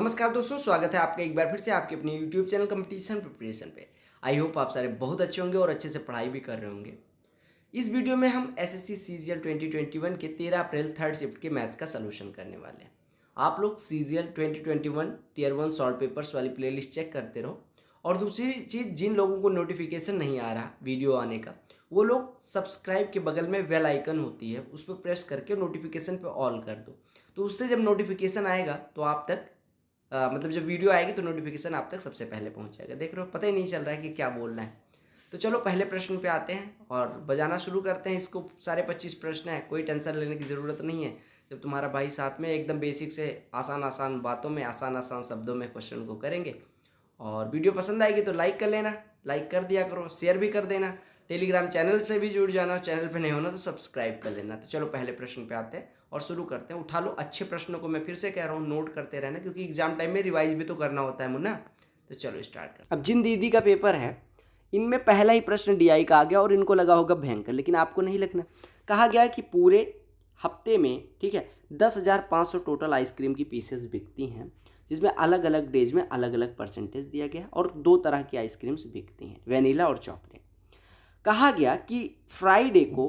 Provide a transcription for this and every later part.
नमस्कार दोस्तों, स्वागत है आपका एक बार फिर से आपके अपने यूट्यूब चैनल कंपटीशन प्रिपरेशन पे। आई होप आप सारे बहुत अच्छे होंगे और अच्छे से पढ़ाई भी कर रहे होंगे। इस वीडियो में हम एसएससी सीजीएल 2021 के 13 अप्रैल थर्ड शिफ्ट के मैथ्स का सलूशन करने वाले हैं। आप लोग सीजीएल 2021 टियर 1 सॉल्व पेपर्स वाली प्लेलिस्ट चेक करते रहो। और दूसरी चीज़, जिन लोगों को नोटिफिकेशन नहीं आ रहा वीडियो आने का, वो लोग सब्सक्राइब के बगल में बेल आइकन होती है, उस पर प्रेस करके नोटिफिकेशन पे ऑल कर दो। तो उससे जब नोटिफिकेशन आएगा तो आप तक मतलब जब वीडियो आएगी तो नोटिफिकेशन आप तक सबसे पहले पहुंच जाएगा। देख रहे हो, पता ही नहीं चल रहा है कि क्या बोलना है। तो चलो पहले प्रश्न पे आते हैं और बजाना शुरू करते हैं। इसको सारे 25 प्रश्न है, कोई टेंशन लेने की ज़रूरत नहीं है। जब तुम्हारा भाई साथ में एकदम बेसिक से आसान आसान बातों में, आसान आसान शब्दों में क्वेश्चन को करेंगे। और वीडियो पसंद आएगी तो लाइक कर लेना, लाइक कर दिया करो, शेयर भी कर देना। टेलीग्राम चैनल से भी जुड़ जाना, चैनल पे नहीं होना तो सब्सक्राइब कर लेना। तो चलो पहले प्रश्न पे आते हैं और शुरू करते हैं। उठा लो अच्छे प्रश्नों को, मैं फिर से कह रहा हूँ नोट करते रहना, क्योंकि एग्जाम टाइम में रिवाइज भी तो करना होता है मुन्ना। तो चलो स्टार्ट कर। अब जिन दीदी का पेपर है, इनमें पहला ही प्रश्न डीआई का आ गया और इनको लगा होगा भयंकर, लेकिन आपको नहीं लगना। कहा गया कि पूरे हफ्ते में, ठीक है, 10,500 टोटल आइसक्रीम की पीसेस बिकती हैं, जिसमें अलग अलग डेज में अलग अलग परसेंटेज दिया गया है और दो तरह की आइसक्रीम्स बिकती हैं, वेनीला और चॉकलेट। कहा गया कि फ्राइडे को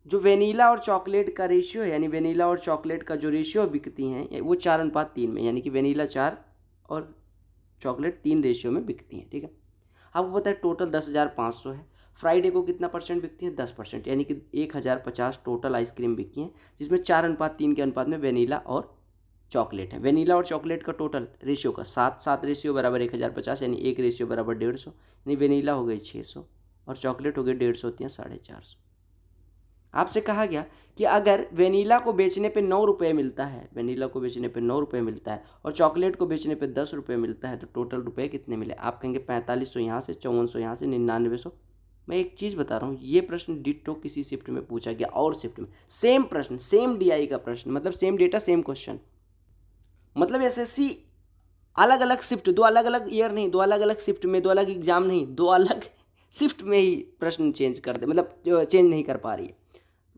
जो वेनीला और चॉकलेट का रेशियो है, यानी वेनीला और चॉकलेट का जो रेशियो बिकती हैं, वो 4:3 में, यानी कि वेनीला 4 और चॉकलेट 3 रेशियो में बिकती हैं। ठीक है, आपको पता है टोटल 10,500 है। फ्राइडे को कितना परसेंट बिकती है? 10%, यानी कि 1,050 टोटल आइसक्रीम बिकी हैं, जिसमें 4:3 के अनुपात में वेनीला और चॉकलेट है। वेनीला और चॉकलेट का टोटल रेशियो का 7 रेशियो बराबर 1,050, यानी 1 रेशियो बराबर 150, यानी वेनीला हो गई 600 और चॉकलेट हो गई 150, होती हैं 450। आपसे कहा गया कि अगर वेनीला को बेचने पे 9 रुपये मिलता है, वेनीला को बेचने पे 9 रुपये मिलता है और चॉकलेट को बेचने पे 10 रुपये मिलता है, तो टोटल रुपये कितने मिले? आप कहेंगे 4500 यहाँ से, 5400 यहाँ से, 9900। मैं एक चीज़ बता रहा हूँ, ये प्रश्न डिट्टो किसी शिफ्ट में पूछा गया और शिफ्ट में सेम प्रश्न, सेम डीआई का प्रश्न, मतलब सेम डेटा सेम क्वेश्चन। मतलब एसएससी अलग अलग शिफ्ट, दो अलग अलग ईयर नहीं, दो अलग अलग शिफ्ट में, दो अलग एग्जाम नहीं, दो अलग शिफ्ट में ही प्रश्न चेंज कर दे, मतलब चेंज नहीं कर पा रही है।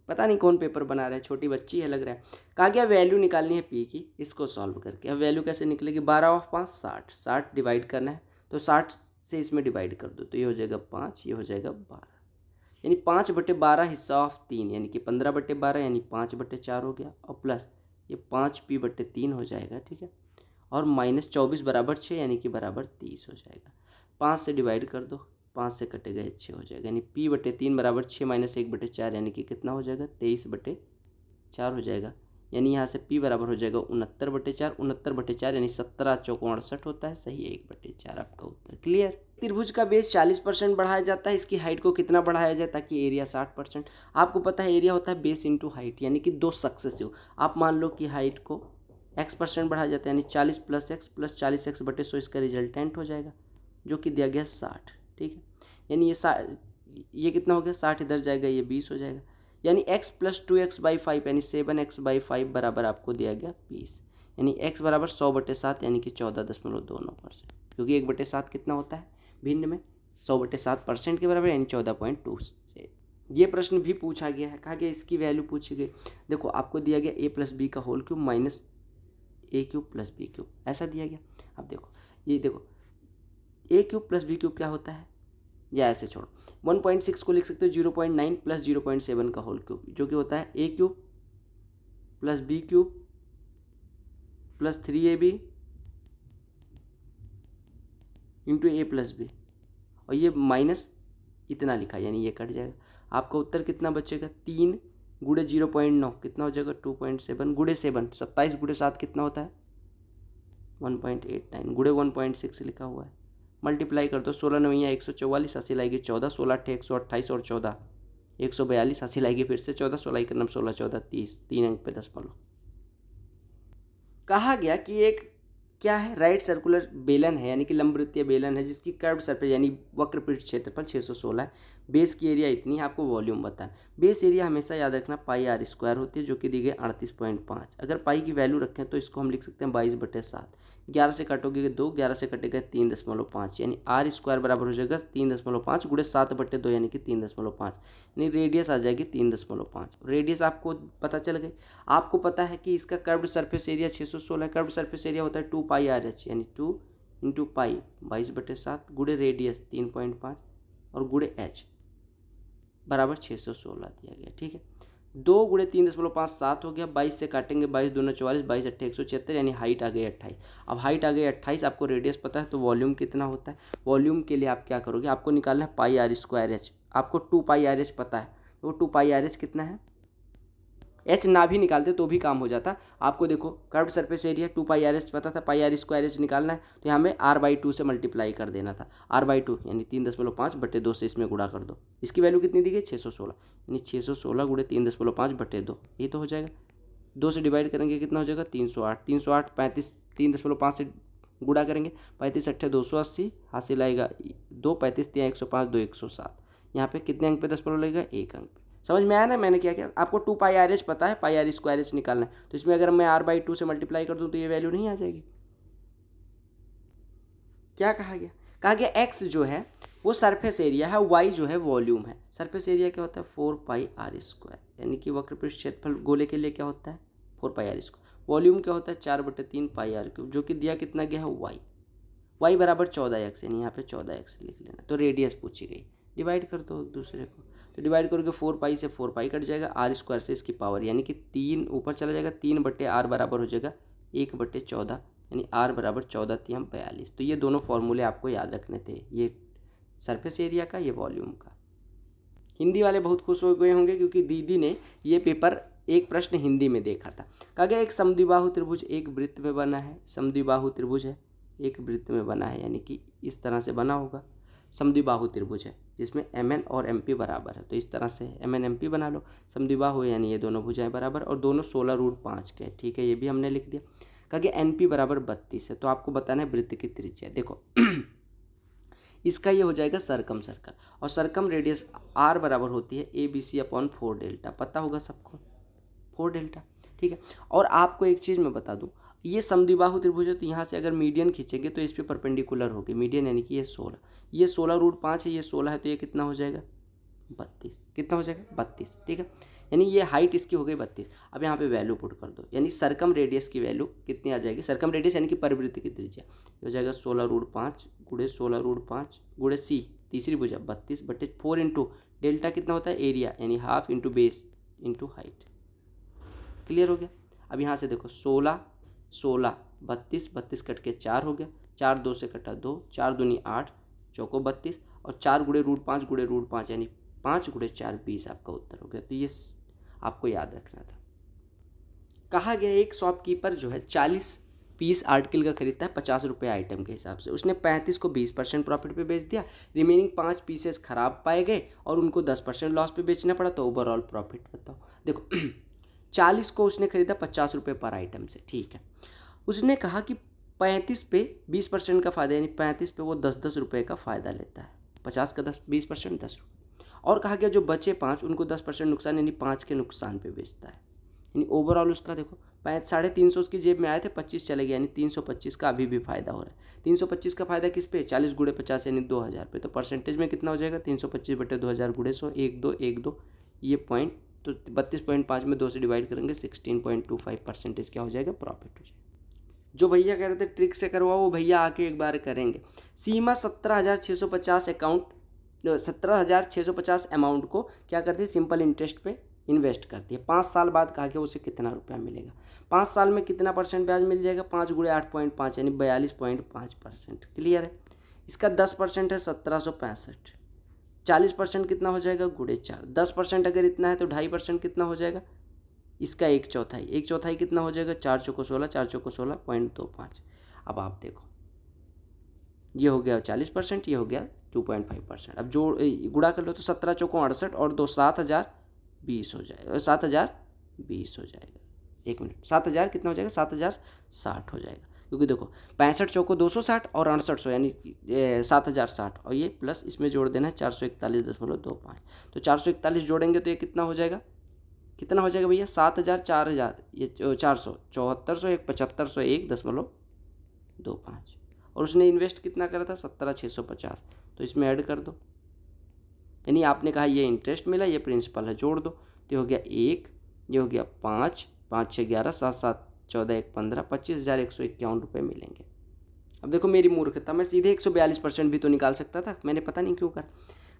पता नहीं कौन पेपर बना रहा है, छोटी बच्ची है लग रहा है। कहा गया वैल्यू निकालनी है पी की, इसको सॉल्व करके। अब वैल्यू कैसे निकलेगी? 12/5 60, 60 डिवाइड करना है, तो 60 से इसमें डिवाइड कर दो, तो ये हो जाएगा 5, ये हो जाएगा 12, यानी 5/12 हिस्सा ऑफ 3, यानी कि 15/12, यानी 5/4 हो गया, और प्लस ये 5p/3 हो जाएगा। ठीक है, और माइनस 24 बराबर 6, यानी कि बराबर 30 हो जाएगा। 5 से डिवाइड कर दो, 5 से कटेगा 6 हो जाएगा, यानी p/3 बराबर 6 माइनस 1/4, यानी कि कितना हो जाएगा? 23/4 हो जाएगा। यानी यहाँ से p बराबर हो जाएगा 69/4, 69/4 यानी 17 चौको 68 होता है, सही 1/4 आपका उत्तर। क्लियर? त्रिभुज का बेस 40% बढ़ाया जाता है, इसकी हाइट को कितना बढ़ाया जाए ताकि एरिया 60%? आपको पता है एरिया होता है बेस इंटू हाइट, यानी कि दो सक्सेसिव। आप मान लो कि हाइट को x% बढ़ाया जाता है, यानी 40 + x + 40x/100, इसका रिजल्टेंट हो जाएगा, जो कि दिया गया 60। ठीक है, यानी ये कितना हो गया? 60 इधर जाएगा, ये 20 हो जाएगा, यानी x + 2x/5, यानी 7x/5 बराबर आपको दिया गया 20, यानी x बराबर 100/7, यानी कि 14.29%, क्योंकि 1/7 कितना होता है भिन्न में? 100/7% के बराबर, यानी 14.2 से। ये प्रश्न भी पूछा गया है। कहा गया इसकी वैल्यू पूछी गई। देखो आपको दिया गया a + b का whole cube minus a³ + b³, ऐसा दिया गया। अब देखो, ये देखो a³ + b³ क्या होता है, या ऐसे छोड़ो, 1.6 को लिख सकते हो 0.9 + 0.7 का होल क्यूब, जो कि होता है a³ + b³ + 3ab into a + b, और ये माइनस इतना लिखा, यानी ये कट जाएगा। आपका उत्तर कितना बचेगा? 3 × 0.9 कितना हो जाएगा? 2.7 × 7, 27 × 7 कितना होता है? 1.89 × 1.6 लिखा हुआ है। मल्टीप्लाई कर दो, 16 9 144, 80 लाएगी 14, 16 8 128 और 14 142, 80 लाएगी फिर से 14, 16 1 16 14 30, 3 अंक पे 10 पलो। कहा गया कि एक क्या है? राइट सर्कुलर बेलन है, यानी कि लंबवृत्तीय बेलन है, जिसकी कर्व सरफेस यानी वक्रपृष्ठ क्षेत्रफल 616 है। बेस की एरिया इतनी है, आपको वॉल्यूम बताना। बेस एरिया हमेशा याद रखना πr² होती है, जो कि दी गई 38.5। अगर पाई की वैल्यू रखें तो इसको हम लिख सकते हैं 22/7। 11 से काटोगे 2, 11 से कटेगा 3.5, यानी r² बराबर हो जाएगा 3.5 × 7/2, यानी कि 3.5, यानी रेडियस आ जाएगी 3.5। रेडियस आपको पता चल गई। आपको पता है कि इसका कर्व्ड सरफेस एरिया 616 है, कर्व्ड सरफेस एरिया होता है 2 पाई आर एच यानी 2 इंटू पाई 22/7 गुड़े रेडियस 3.5 और गुड़े एच बराबर 616 दिया गया। ठीक है, 2 गुड़े 3.5 7 हो गया, 22 से काटेंगे 22 दूना 44, 22 8 176 यानी हाइट आ गई 28। अब हाइट आ गई 28, आपको रेडियस पता है तो वॉल्यूम कितना होता है। वॉल्यूम के लिए आप क्या करोगे, आपको निकालना है पाई आर स्क्वायर एच। आपको 2 पाई आर एच पता है, तो वो 2 पाई आर एच कितना है, एच ना भी निकालते तो भी काम हो जाता। आपको देखो कर्व्ड सरफेस एरिया 2 पाई आर एच पता था, पाई आर स्क्वायर एच निकालना है तो यहाँ में r/2 से मल्टीप्लाई कर देना था। r/2 यानी 3.5/2 से इसमें गुणा कर दो। इसकी वैल्यू कितनी दी गई 616, यानी 616 गुणे 3.5/2 ये तो हो जाएगा। 2 से डिवाइड करेंगे कितना हो जाएगा 308, 308 35 3.5 से गुणा करेंगे 35 8 280, हासिल आएगा 2, 35 3 105 2 107। यहाँ पे कितने अंक पे दशमलव लगेगा, 1 अंक पे। समझ में आया ना मैंने क्या किया। आपको 2 पाई आर एच पता है, पाई आर स्क्वायर एच निकालना है, तो इसमें अगर मैं r/2 से मल्टीप्लाई कर दूं तो ये वैल्यू नहीं आ जाएगी। क्या कहा गया, कहा गया x जो है वो सरफेस एरिया है, y जो है वॉल्यूम है। सरफेस एरिया क्या होता है 4 पाई आर स्क्वायर, यानी कि वक्रपृष्ठ क्षेत्रफल गोले के लिए क्या होता है 4 पाई आर स्क्वायर। वॉल्यूम क्या होता है 4/3 पाई आर क्यूब, जो कि दिया कितना गया है y बराबर 14x, यानी यहाँ पे 14x लिख लेना। तो रेडियस पूछी गई, डिवाइड कर दो दूसरे को, तो डिवाइड करोगे 4 पाई से 4 पाई कट जाएगा, आर स्क्वायर से इसकी पावर यानी कि 3 ऊपर चला जाएगा, 3/r बराबर हो जाएगा 1/14, यानी r बराबर 14 3 42। तो ये दोनों फॉर्मूले आपको याद रखने थे, ये सरफेस एरिया का, ये वॉल्यूम का। हिंदी वाले बहुत खुश हो गए होंगे क्योंकि दीदी ने ये पेपर एक प्रश्न हिंदी में देखा था। कहा गया एक समद्विबाहु त्रिभुज एक वृत्त में बना है, समद्विबाहु त्रिभुज है एक वृत्त में बना है, यानी कि इस तरह से बना होगा। समद्विबाहु त्रिभुज है जिसमें MN और MP बराबर है, तो इस तरह से MN MP बना लो। समद्विबाहु यानी ये दोनों भुजाएं बराबर और दोनों 16√5 के, ठीक है, ये भी हमने लिख दिया। कहा गया NP बराबर 32 है, तो आपको बताना है वृत्त की त्रिज्या। देखो इसका ये हो जाएगा सरकम सर्कल, और सरकम रेडियस r बराबर होती है ABC/4 डेल्टा, पता होगा सबको 4 डेल्टा, ठीक है। और आपको एक चीज़ मैं बता दूं, ये समद्विबाहु त्रिभुज है तो यहाँ से अगर मीडियन खींचेंगे तो इस पे परपेंडिकुलर होगी मीडियन, यानी कि ये 16, ये 16√5 है, ये 16 है, तो ये कितना हो जाएगा 32, कितना हो जाएगा 32, ठीक है। यानी ये हाइट इसकी हो गई 32। अब यहाँ पे वैल्यू पुट कर दो, यानी सरकम रेडियस की वैल्यू कितनी आ जाएगी, सरकम रेडियस यानी कि परिवृत्त की त्रिज्या हो जाएगा 16√5 गुणे 16√5 गुणे c तीसरी भुजा 32/4 इंटू डेल्टा कितना होता है एरिया, यानी half into base into height. Clear हो गया। अब यहाँ से देखो 16 16 32 32 कट के 4 हो गया, 4 2 से कटा 2, 4 दूनी 8 चौको 32 और 4 गुणे √5 गुणे √5 यानी 5 गुणे 4 20 आपका उत्तर हो गया। तो ये आपको याद रखना था। कहा गया एक शॉपकीपर जो है 40 पीस आर्टिकल का खरीदता है 50 रुपये आइटम के हिसाब से, उसने 35 को 20% प्रॉफिट पे बेच दिया, रिमेनिंग 5 पीसेस खराब पाए गए और उनको 10% लॉस पे बेचना पड़ा, तो ओवरऑल प्रॉफिट बताओ। देखो 40 को उसने खरीदा 50 रुपये पर आइटम से, ठीक है। उसने कहा कि 35 पे 20% का फ़ायदा, यानी 35 पे वो 10-10 रुपये का फ़ायदा लेता है, 50 का 20% 10 रुपये। और कहा गया जो बचे 5 उनको 10% नुकसान, यानी 5 के नुकसान पे बेचता है, यानी ओवरऑल उसका देखो 350 उसकी जेब में आए थे, 25 चले गए, यानी 325 का अभी भी फ़ायदा हो रहा है। 325 का फ़ायदा किस पे 40 गुणे 50 यानी 2000 पे, तो परसेंटेज में कितना हो जाएगा 325/2000 गुणे 100 1 2 1 2 ये पॉइंट, तो 32.5 में 2 से डिवाइड करेंगे 16.25% क्या हो जाएगा प्रॉफिट हो जाएगा। जो भैया कह रहे थे ट्रिक से करवाओ वो भैया आके एक बार करेंगे। सीमा 17,650 17,650 अमाउंट को क्या करती है सिंपल इंटरेस्ट पे इन्वेस्ट करती है। 5 साल बाद कहा कि उसे कितना रुपया मिलेगा, 5 साल में कितना परसेंट ब्याज मिल जाएगा 5 गुणे 8.5 यानी 42.5%। क्लियर है। इसका 10% है 1765, 40% कितना हो जाएगा गुणे 4, 10% अगर इतना है तो 2.5% कितना हो जाएगा इसका 1/4, 1/4 कितना हो जाएगा 4 चौको 16, 4 चौको 16.25। अब आप देखो ये हो गया 40%, ये हो गया 2.5%। अब जो गुणा कर लो तो 17 चौको 68 और 2 7,020 हो जाएगा, 7,020 हो जाएगा। 1 मिनट 7,000 कितना हो जाएगा 7,060 हो जाएगा, क्योंकि देखो 65 चौको 260 और 6800 यानी 7,060 और ये प्लस इसमें जोड़ देना है 441.25। तो 441 जोड़ेंगे तो ये कितना हो जाएगा भैया 7,000 4,000 ये 400 7400 1 7500 1.25 और उसने इन्वेस्ट कितना करा था 17,650, तो इसमें ऐड कर दो, यानी आपने कहा ये इंटरेस्ट मिला ये प्रिंसिपल है, जोड़ दो तो हो गया 1, ये हो गया 5 5 6 11 7 7 14 1 15 25,151 रुपये मिलेंगे। अब देखो मेरी मूर्खता, मैं सीधे 142% भी तो निकाल सकता था, मैंने पता नहीं क्यों कर।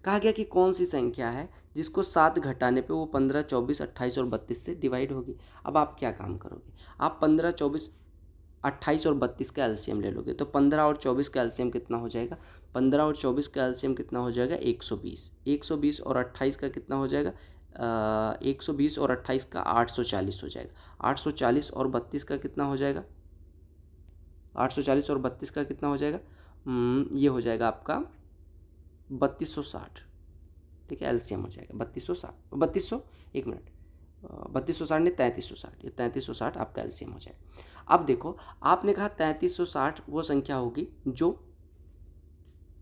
कहा गया कि कौन सी संख्या है जिसको 7 घटाने पे वो 15, 24, 28 और 32 से डिवाइड होगी। अब आप क्या काम करोगे, आप 15, 24, 28 और 32 का एलसीएम ले लोगे। तो 15 और 24 का एलसीएम कितना हो जाएगा, 15 और 24 का एलसीएम कितना हो जाएगा 120, 120 और 28 का कितना हो जाएगा 120 और 28 का 840 हो जाएगा, 840 और 32 का कितना हो जाएगा, 840 और 32 का कितना हो जाएगा, ये हो जाएगा आपका 3260। ठीक है, एलसीएम हो जाएगा 3260, 3200, एक मिनट, 3260 नहीं 3360, ये 3360 आपका एलसीएम हो जाएगा। अब देखो आपने कहा 3360 वो संख्या होगी जो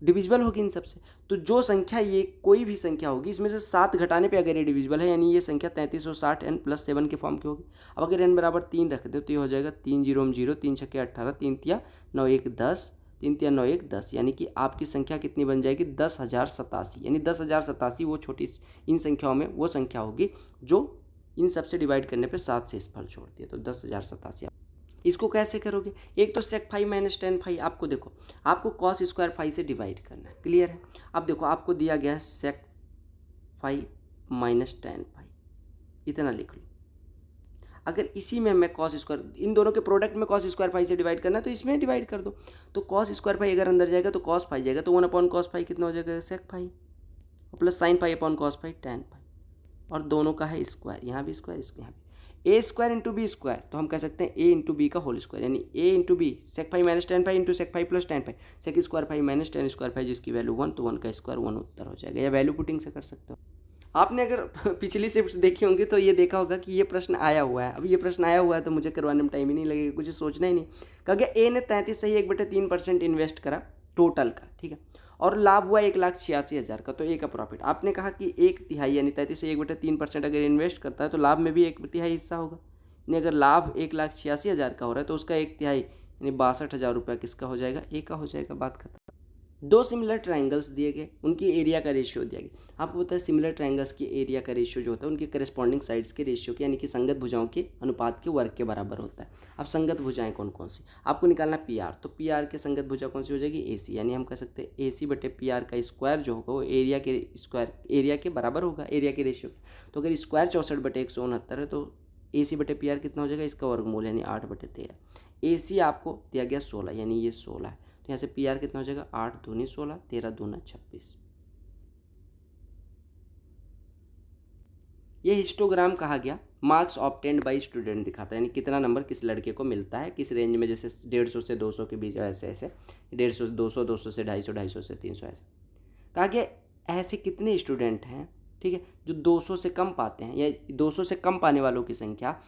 डिविजिबल होगी इन सबसे। तो जो संख्या, ये कोई भी संख्या होगी इसमें से 7 घटाने पे अगर ये डिविजिबल है, यानी ये संख्या 3360 n + 7 के फॉर्म की होगी। अब अगर n बराबर 3 रख दो तो ये हो जाएगा 3 0 0, 3 6 18, 3 तिया 9 1 10, 3 तिया 9 1 10, यानी कि आपकी संख्या कितनी बन जाएगी 10,087। यानी 10,087 वो छोटी इन संख्याओं में वो संख्या होगी जो इन सबसे डिवाइड करने पे 7 से इस फल छोड़ती है। तो 10,087। इसको कैसे करोगे, एक तो सेक फाइव माइनस टेन फाइव, आपको देखो आपको कॉस स्क्वायर फाइव से डिवाइड करना है, क्लियर है। अब देखो आपको दिया गया है सेक फाइव माइनस टेन फाइव, इतना लिख लो। अगर इसी में मैं कॉस स्क्वायर, इन दोनों के प्रोडक्ट में कॉस स्क्वायर फाइव से डिवाइड करना है तो इसमें डिवाइड कर दो। तो कॉस स्क्वायर फाइव अगर अंदर जाएगा तो कॉस फाइव जाएगा, तो 1/cos फाइव कितना हो जाएगा सेक फाइव, और plus sign five upon cos five ten five, और दोनों का है स्क्वायर, यहाँ भी स्क्वायर, इसको यहाँ भी A square into B square. तो हम कह सकते हैं ए इंटू बी का होल स्क्वायर, यानी A into B sec five minus tan five into sec five plus tan five, sec square five minus tan square five, जिसकी value 1, तो 1 का स्क्वायर 1 उत्तर हो जाएगा। या वैल्यू पुटिंग से कर सकते हो। आपने अगर पिछली शिफ्ट देखी होंगी तो ये देखा होगा कि ये प्रश्न आया हुआ है। अब ये प्रश्न आया हुआ है तो मुझे करवाने में टाइम ही नहीं लगेगा, कुछ सोचना ही नहीं। कहा गया ए ने 33 सही 1/3% इन्वेस्ट करा टोटल का, ठीक है, और लाभ हुआ 1,86,000 का, तो ए का प्रॉफिट। आपने कहा कि 1/3 यानी 33 से 1/3% अगर इन्वेस्ट करता है तो लाभ में भी 1/3 हिस्सा होगा। यानी अगर लाभ 1,86,000 का हो रहा है तो उसका 1/3 यानी 62,000 रुपया किसका हो जाएगा, ए का हो जाएगा। बात खत्म। दो सिमिलर ट्रायंगल्स दिए गए, उनकी एरिया का रेशियो दिया गया। आपको पता है सिमिलर ट्रायंगल्स की एरिया का रेशियो जो होता है उनके करस्पॉन्डिंग साइड्स के रेशियो के, यानी कि संगत भुजाओं के अनुपात के वर्ग के बराबर होता है। अब संगत भुजाएं कौन कौन सी आपको निकालना, पी आर। तो पी आर के संगत भुजा कौन सी हो जाएगी, ए सी। यानी हम कह सकते हैं ए सी बटे पी आर का स्क्वायर जो होगा वो एरिया के स्क्वायर, एरिया के बराबर होगा, एरिया के रेशियो। तो अगर स्क्वायर 64/169 है तो ए सी बटे पी आर कितना हो जाएगा, इसका वर्गमूल यानी 8/13। ए सी आपको दिया गया 16, यानी ये 16 है, तो यहाँ से पी आर कितना हो जाएगा 8 दूनी 16, 13 दूना 26। ये हिस्टोग्राम कहा गया मार्क्स ऑब्टेन्ड बाय स्टूडेंट दिखाता है, यानी कितना नंबर किस लड़के को मिलता है किस रेंज में, जैसे 150 से 200 के बीच, ऐसे ऐसे 150 से 200, 200 से 250, 250 से 300, ऐसे कहा गया। ऐसे कितने स्टूडेंट हैं, ठीक है, जो 200 से कम पाते हैं, या 200 से कम पाने वालों की संख्या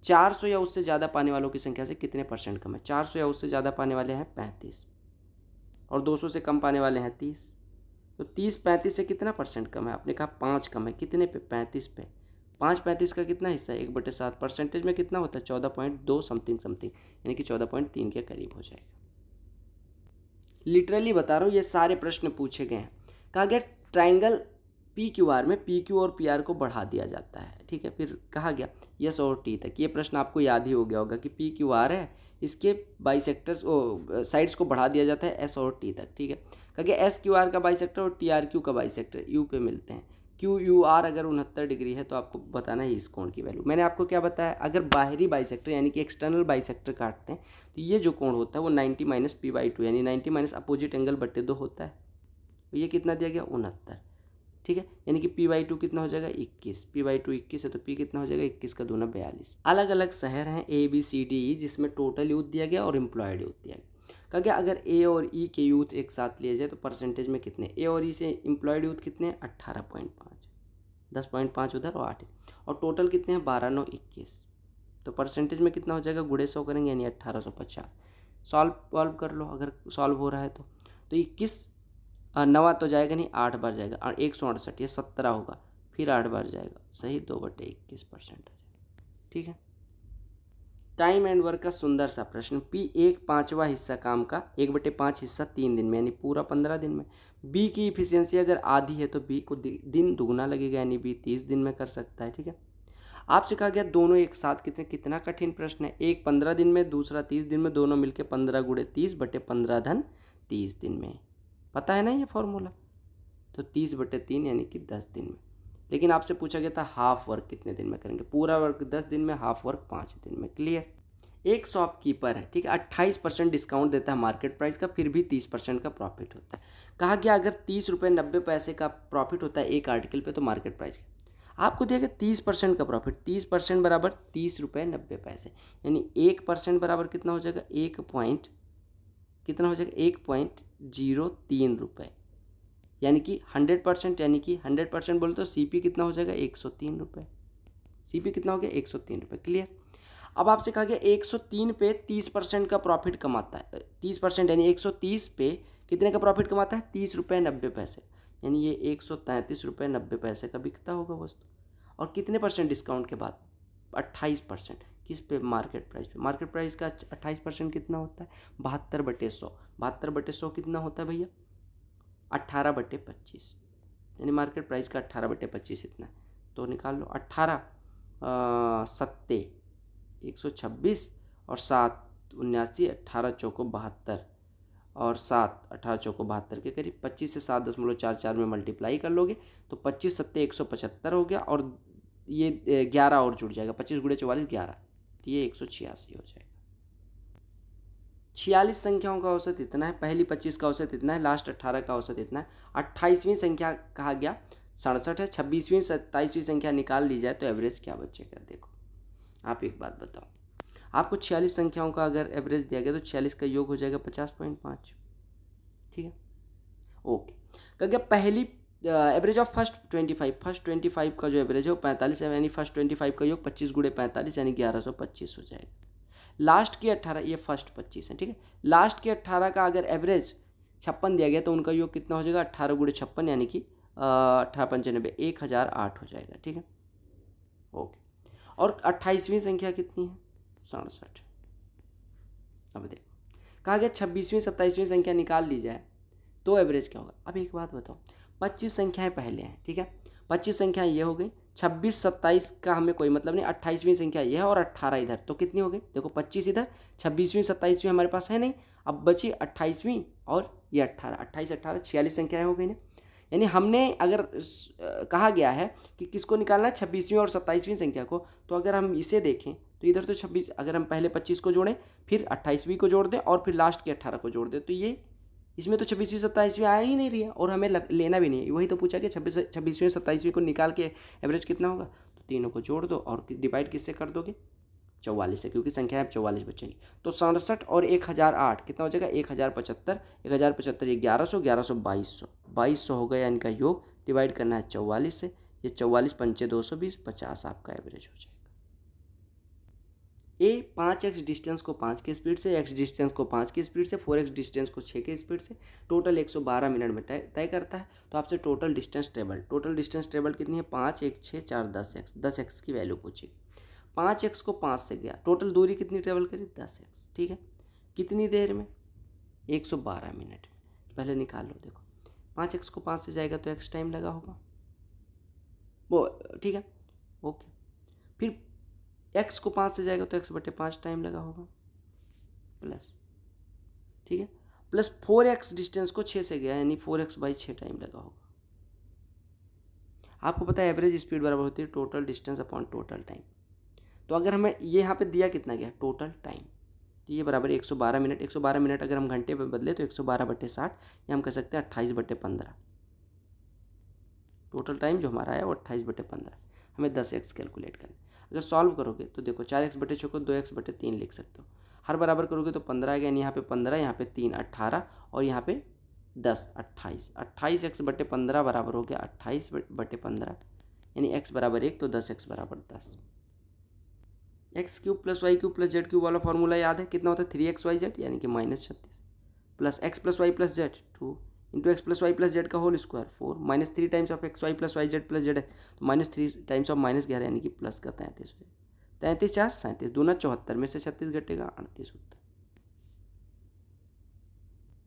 400 या उससे ज़्यादा पाने वालों की संख्या से कितने % कम है। 400 या उससे ज़्यादा पाने वाले हैं 35, और 200 से कम पाने वाले हैं 30। तो 30 35 से कितना % कम है, आपने कहा 5 कम है, कितने पे, 35 पे। 5 35 का कितना हिस्सा है, 1/7, परसेंटेज में कितना होता है 14.2 समथिंग समथिंग, यानी कि 14.3 के करीब हो जाएगा। लिटरली बता रहा हूँ, ये सारे प्रश्न पूछे गए हैं। कहा गया ट्राइंगल पी क्यू आर में पी क्यू और पी आर को बढ़ा दिया जाता है, ठीक है। फिर कहा गया यस और टी तक, ये प्रश्न आपको याद ही हो गया होगा कि पी क्यू आर है, इसके बाइसेक्टर्स साइड्स को बढ़ा दिया जाता है एस और टी तक, ठीक है। कहा गया एस क्यू आर का बाइसेक्टर और टी आर क्यू का बाइसेक्टर यू पे मिलते हैं। क्यू यू आर अगर 69 डिग्री है तो आपको बताना है इस कोण की वैल्यू। मैंने आपको क्या बताया, अगर बाहरी बाइसेक्टर यानी कि एक्सटर्नल बाइसेक्टर काटते हैं तो ये जो कोण होता है वो 90 - p/2 यानी 90 - अपोजिट एंगल बटे 2 होता है। तो ये कितना दिया गया 69, ठीक है, यानी कि p/2 कितना हो जाएगा 21, p/2 21 है तो p कितना हो जाएगा 21 का दूना 42। अलग अलग शहर हैं A B C D E जिसमें टोटल यूथ दिया गया और एम्प्लॉयड यूथ दिया गया। कहा गया अगर A और E के यूथ एक साथ लिए जाए तो परसेंटेज में कितने, A और E से एम्प्लॉयड यूथ कितने 18.5, 10.5 उधर और 8, और टोटल कितने हैं 12 9 21, तो परसेंटेज में कितना हो जाएगा गुणे 100 करेंगे यानी 1850। सॉल्व कर लो अगर सॉल्व हो रहा है तो 21 9 तो जाएगा नहीं, 8 बार जाएगा, 168, ये 17 होगा, फिर 8 बार जाएगा, सही 2/21% आ जाएगा, ठीक है। टाइम एंड वर्क का सुंदर सा प्रश्न। P 1/5 हिस्सा काम का 1/5 हिस्सा 3 दिन में यानी पूरा 15 दिन में। B की इफिशियंसी अगर आधी है तो B को दिन दुगना लगेगा यानी B 30 दिन में कर सकता है, ठीक है। आपसे कहा गया दोनों एक साथ कितने, कितना कठिन प्रश्न है। एक 15 दिन में, दूसरा 30 दिन में, दोनों मिलके 15 गुणे 30 बटे 15 धन 30 दिन में। पता है ना ये फॉर्मूला। तो 30 बटे 3 यानी कि 10 दिन में। लेकिन आपसे पूछा गया था हाफ वर्क कितने दिन में करेंगे। पूरा वर्क 10 दिन में, हाफ वर्क 5 दिन में। क्लियर। एक शॉपकीपर है, ठीक है, 28% डिस्काउंट देता है मार्केट प्राइस का, फिर भी 30% का प्रॉफिट होता है। कहा गया अगर 30 रुपये 90 पैसे का प्रॉफिट होता है एक आर्टिकल पे, तो मार्केट प्राइस आपको दिया गया 30% का प्रॉफिट। 30% बराबर 30 रुपये 90 पैसे, यानी 1% बराबर कितना हो जाएगा, कितना हो जाएगा, 1.03 रुपये। यानी कि 100% बोले तो CP कितना हो जाएगा, 103 रुपये। CP कितना हो गया, 103 रुपये। क्लियर। अब आपसे कहा गया 103 पे 30% का प्रॉफिट कमाता है। 30% यानी 130 पे कितने का प्रॉफिट कमाता है, 30 रुपये 90 पैसे। यानी ये 133 रुपये 90 पैसे का बिकता होगा वस्तु। और कितने परसेंट डिस्काउंट के बाद, 28%। किस पे, मार्केट प्राइस पे। मार्केट प्राइस का 28% कितना होता है, 72/100। 72/100 कितना होता है भैया, 18/25। यानी मार्केट प्राइस का 18/25 इतना है। तो निकाल लो 18 सत्ते 126 और 7 79, 18 चौको 72 और 7 18 चौको 72 के करीब। 25 से 7.44 में मल्टीप्लाई कर लोगे तो 25 सत्ते 175 हो गया, और ये 11 और जुड़ जाएगा, 25 गुणे 44 11, तो ये 186 हो जाएगा। 46 संख्याओं का औसत इतना है, पहली 25 का औसत इतना है, लास्ट 18 का औसत इतना है। 28वीं संख्या कहा गया 67 है। 26वीं 27वीं संख्या निकाल ली जाए तो एवरेज क्या बचेगा। देखो आप एक बात बताओ, आपको 46 संख्याओं का अगर एवरेज दिया गया तो 46 का योग हो जाएगा 50.5। ठीक है, ओके। कहा गया पहली एवरेज ऑफ फर्स्ट 25 का जो एवरेज है वो 45 है, यानी फर्स्ट 25 का योग 25 गुणे 45 यानी 1125 हो जाएगा। लास्ट की 18, ये फर्स्ट 25 है, ठीक है। लास्ट के 18 का अगर एवरेज 56 दिया गया तो उनका योग कितना हो जाएगा, 18 गुणे 56 यानी कि 18×95 1008 हो जाएगा। ठीक है, ओके। और 28वीं संख्या कितनी है, 67। अब देखो कहा गया 26वीं 27वीं संख्या निकाल ली जाए तो एवरेज क्या होगा। अब एक बात बताओ, 25 संख्याएं पहले हैं, ठीक है, 25 संख्याएं ये हो गई, 26 27 का हमें कोई मतलब नहीं, 28वीं संख्या ये है और 18 इधर, तो कितनी हो गई, देखो 25 इधर, 26वीं 27वीं हमारे पास है नहीं, अब बची 28वीं और ये 18, 28 18 46 संख्याएं हो गई ना। यानी हमने अगर कहा गया है कि किसको निकालना है, 26वीं और 27वीं संख्या को, तो अगर हम इसे देखें तो इधर तो 26, अगर हम पहले 25 को जोड़ें, फिर 28वीं को जोड़ दें और फिर लास्ट के 18 को जोड़ दें, तो ये इसमें तो 26वीं 27वीं आ ही नहीं रही है और हमें लेना भी नहीं है। वही तो पूछा कि 26वीं 27वीं को निकाल के एवरेज कितना होगा, तो तीनों को जोड़ दो और डिवाइड किससे कर दोगे, 44 से, क्योंकि संख्या अब 44 बचेगी। तो 67 और 1008 कितना हो जाएगा, 1075, 1075 ये 1100, 1100 2200 हो गया इनका योग, डिवाइड करना है 44 से, ये 44 पंचे 220, 50 आपका एवरेज हो जाएगा। ए 5x डिस्टेंस को 5 की स्पीड से, x डिस्टेंस को 5 की स्पीड से, 4x डिस्टेंस को 6 की स्पीड से टोटल 112 मिनट में तय करता है। तो आपसे टोटल डिस्टेंस टेबल कितनी है, 5 1 6 4 10x, 10x की वैल्यू पूछी। 5x को 5 से गया, टोटल दूरी कितनी ट्रेवल करी, 10x। ठीक है, कितनी देर में, 112 मिनट में। पहले निकाल लो, देखो 5x को 5 से जाएगा तो x टाइम लगा होगा वो, ठीक है, ओके। फिर x को 5 से जाएगा तो x/5 टाइम लगा होगा, प्लस, ठीक है, प्लस 4x डिस्टेंस को 6 से गया यानी 4x/6 टाइम लगा होगा। आपको पता है एवरेज स्पीड बराबर होती है total distance upon total time. तो अगर हमें ये यहाँ पे दिया कितना गया, टोटल टाइम, तो ये बराबर 112 मिनट। 112 मिनट अगर हम घंटे पे बदले तो 112/60, या हम कह सकते हैं 28/15। टोटल टाइम जो हमारा है वो 28/15। हमें 10x कैलकुलेट करना। अगर सॉल्व करोगे तो देखो 4x/6 को 2x/3 लिख सकते हो, हर बराबर करोगे तो 15 आ गया, यानी यहाँ पे 15, यहाँ पे 3 18 और यहाँ पे 10 28। 28x/15 बराबर हो गया 28/15, यानी x बराबर 1 तो 10x बराबर 10। x³ + y³ + z³ वाला फॉर्मूला याद है, कितना होता है, 3xyz यानी कि -36 plus x + y + z 2 into x + y + z का whole square 4 -3 times of x y + y z + z है तो -3 टाइम्स ऑफ -11 यानी कि प्लस का 33 हो जाएगा। 33 4 37 दूना 74 में से 36 घटेगा 38 उत्तर।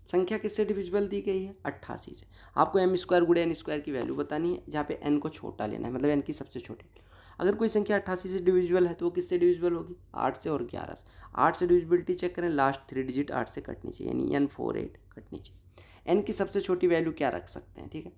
संख्या किससे डिविजिबल दी गई है, 88 से। आपको m² × n² की वैल्यू बतानी है, जहाँ पे n को छोटा लेना है, मतलब n की सबसे छोटी। अगर कोई संख्या 88 से डिविजिबल है तो वो किससे डिविजिबल होगी? 8 से और 11 से। 8 से डिविजिबिलिटी चेक करें, लास्ट 3 डिजिट 8 से कटनी चाहिए, यानी N48 कटनी चाहिए। N की सबसे छोटी वैल्यू क्या रख सकते हैं? ठीक है,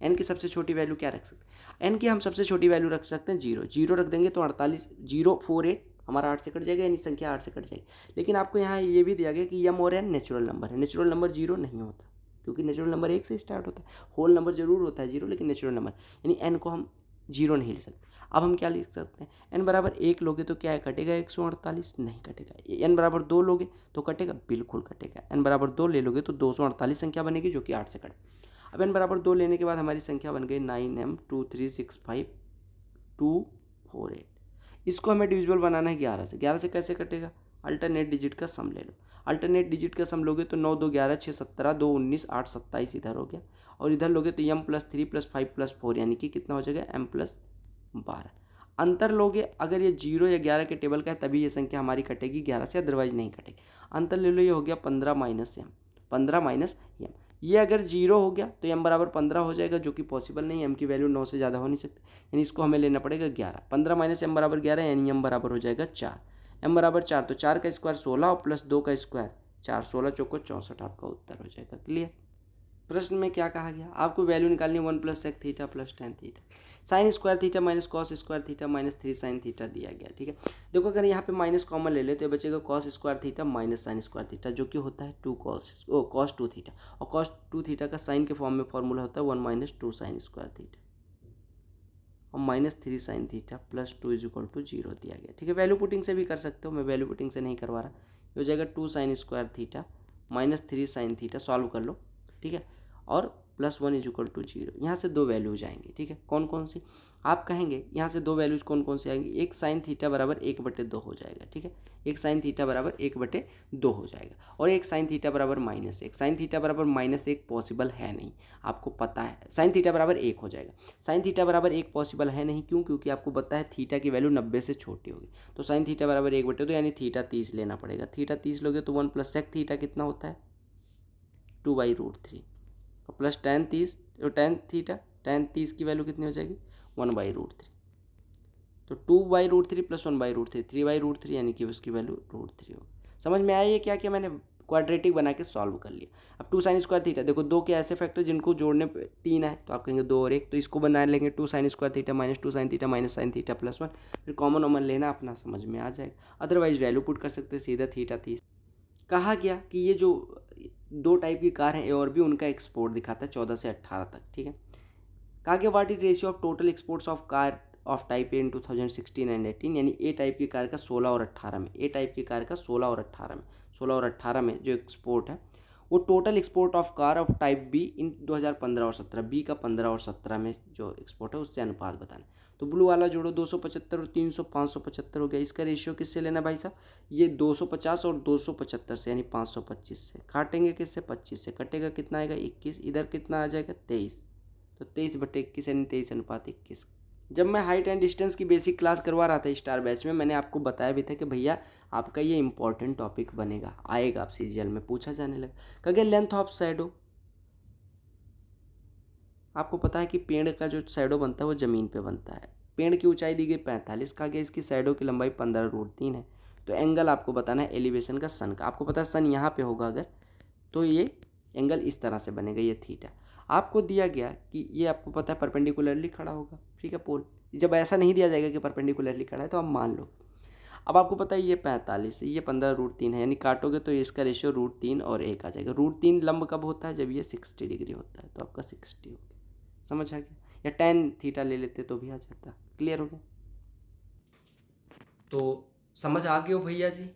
N की सबसे छोटी वैल्यू क्या रख सकते हैं? N की हम सबसे छोटी वैल्यू रख सकते हैं 0। 0 रख देंगे तो 48 048 हमारा 8 से कट जाएगा, यानी संख्या 8 से कट जाएगी। लेकिन आपको यहाँ ये भी दिया गया कि M और N नेचुरल नंबर है। नेचुरल नंबर 0 नहीं होता, क्योंकि नेचुरल नंबर 1 से स्टार्ट होता है। होल नंबर जरूर होता है 0, लेकिन नेचुरल नंबर, यानी N को हम 0 नहीं लिख सकते। अब हम क्या लिख सकते हैं? N बराबर 1 लोगे तो क्या है, कटेगा 148? नहीं कटेगा। N बराबर 2 लोगे तो कटेगा? बिल्कुल कटेगा। N बराबर 2 ले लोगे तो 248 संख्या बनेगी, जो कि 8 से कटे। अब N बराबर 2 लेने के बाद हमारी संख्या बन गई 9M2365,248। इसको हमें डिविजिबल बनाना है 11 से। 11 से कैसे कटेगा? अल्टरनेट डिजिट का सम ले लो। अल्टरनेट डिजिट का सम लोगे तो 9 2 11 6 17 2 19 8 27 इधर हो गया, और इधर लोगे तो M+3 +5 +4, यानी कि कितना हो जाएगा? M+12। अंतर लोगे, अगर ये 0 या 11 के टेबल का है तभी ये संख्या हमारी कटेगी 11 से, अदरवाइज नहीं कटेगी। अंतर ले लो, ये हो गया 15 -M, 15 -M। ये अगर 0 हो गया तो M बराबर 15 हो जाएगा, जो कि पॉसिबल नहीं है, M की वैल्यू 9 से ज़्यादा हो नहीं सकती, यानी इसको हमें लेना पड़ेगा 11। 15 -M बराबर 11, यानी M बराबर हो जाएगा 4। M बराबर 4, तो 4 का स्क्वायर 16 और प्लस 2 का स्क्वायर 4, 16 चौको 64 आपका उत्तर हो जाएगा। क्लियर? प्रश्न में क्या कहा गया? आपको वैल्यू निकालनी है 1 + sec theta + tan theta, sine square theta minus cos square theta minus 3 sin theta दिया गया। ठीक है, देखो अगर यहाँ पे माइनस कॉमन ले ले तो ये बचेगा cos square theta minus sine square theta, जो कि होता है 2 cos 2 थीटा, और cos 2 थीटा का साइन के फॉर्म में फॉर्मूला होता है 1 - 2 sin स्क्वायर थीटा, और माइनस 3 sin थीटा + 2 = 0 दिया गया। ठीक है, वैल्यू पुटिंग से भी कर सकते हो, मैं वैल्यू पुटिंग से नहीं करवा रहा। ये हो जाएगा 2 sin square theta minus 3 sin theta, solve कर लो। ठीक है, और +1 = 0। यहाँ से दो वैल्यू जाएंगी। ठीक है, कौन कौन सी? आप कहेंगे यहाँ से दो वैल्यूज कौन कौन सी आएंगी? एक साइन थीटा बराबर 1/2 हो जाएगा। ठीक है, एक साइन थीटा बराबर 1/2 हो जाएगा, और एक साइन थीटा बराबर -1। साइन थीटा बराबर -1 पॉसिबल है नहीं, आपको पता है। साइन थीटा बराबर 1 हो जाएगा। साइन थीटा बराबर 1 पॉसिबल है नहीं, क्यों? क्योंकि आपको पता है थीटा की वैल्यू 90 से छोटी होगी। तो साइन थीटा बराबर 1/2, यानी थीटा 30 लेना पड़ेगा। थीटा 30 लोगे तो 1 + sec थीटा कितना होता है? 2/√3, और प्लस tan 30, और tan 30 की वैल्यू कितनी हो जाएगी? 1/√3। तो 2/√3 + 1/√3, 3/√3, यानी कि उसकी वैल्यू √3 होगी। समझ में आया ये क्या किया मैंने? क्वाड्रेटिक बना के सॉल्व कर लिया। अब 2 sin स्क्वायर थीटा, देखो दो के ऐसे फैक्टर जिनको जोड़ने पे 3 है, तो आप कहेंगे 2 और 1, तो इसको बना लेंगे 2 sin square theta minus 2 sin theta minus sin theta +1, फिर कॉमन ओमन लेना, अपना समझ में आ जाएगा। अदरवाइज वैल्यू पुट कर सकते सीधा थीटा 30। कहा गया कि ये जो दो टाइप की कार हैं ए और बी, उनका एक्सपोर्ट दिखाता है 14 से 18 तक। ठीक है, कहा गया what is ratio of total exports of car of type A in 2016 and 18, यानी ए टाइप की कार का 16 और 18 में, ए टाइप की कार का 16 और 18 में, 16 और 18 में जो एक्सपोर्ट है, वो total export of car of type be in 2015 और 17, बी का 15 और 17 में जो एक्सपोर्ट है उससे अनुपात बताना। तो ब्लू वाला जोड़ो, 275 और 300 575 हो गया। इसका रेशियो किससे लेना भाई साहब? ये 250 और 275 से, यानी 525 से। काटेंगे किससे? 25 से। कटेगा कितना आएगा? 21। इधर कितना आ जाएगा? 23। तो 23/21, यानी 23:21। जब मैं हाइट एंड डिस्टेंस की बेसिक क्लास करवा रहा था स्टार बैच में, मैंने आपको बताया भी था कि भैया आपका ये इंपॉर्टेंट टॉपिक बनेगा, आएगा आप सीजीएल में, पूछा जाने लगा। कहा लेंथ ऑफ शैडो, आपको पता है कि पेड़ का जो शैडो बनता है वो ज़मीन पे बनता है। पेड़ की ऊंचाई दी गई 45, कहा गया इसकी शैडो की लंबाई 15√3 है। तो एंगल आपको बताना है एलिवेशन का सन का। आपको पता है सन यहाँ पे होगा अगर, तो ये एंगल इस तरह से बनेगा, ये थीटा। आपको दिया गया कि ये आपको पता है परपेंडिकुलरली खड़ा होगा। ठीक है, पोल। जब ऐसा नहीं दिया जाएगा कि परपेंडिकुलरली खड़ा है तो आप मान लो। अब आपको पता है ये 45 है, ये 15√3 है, यानी काटोगे तो इसका रेशियो √3 और 1 आ जाएगा। √3 लंब कब होता है? जब ये 60 डिग्री होता है, तो आपका 60 हो गया। समझ आ गया? या tan थीटा ले लेते तो भी आ जाता। क्लियर हो गया? तो समझ आ गए हो भैया जी?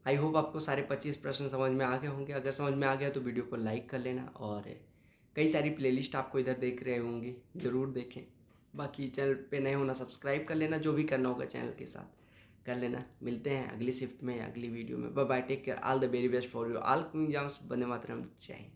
आई होप आपको सारे 25 प्रश्न समझ में आ गए होंगे। अगर समझ में आ गया तो वीडियो को लाइक कर लेना, और कई सारी प्लेलिस्ट आपको इधर देख रहे होंगे, ज़रूर देखें। बाकी चैनल पे नए होना सब्सक्राइब कर लेना, जो भी करना होगा चैनल के साथ कर लेना। मिलते हैं अगली शिफ्ट में, अगली वीडियो में। Bye bye, take care, all the very best for you all exams. वंदे मातरम, जय हिंद।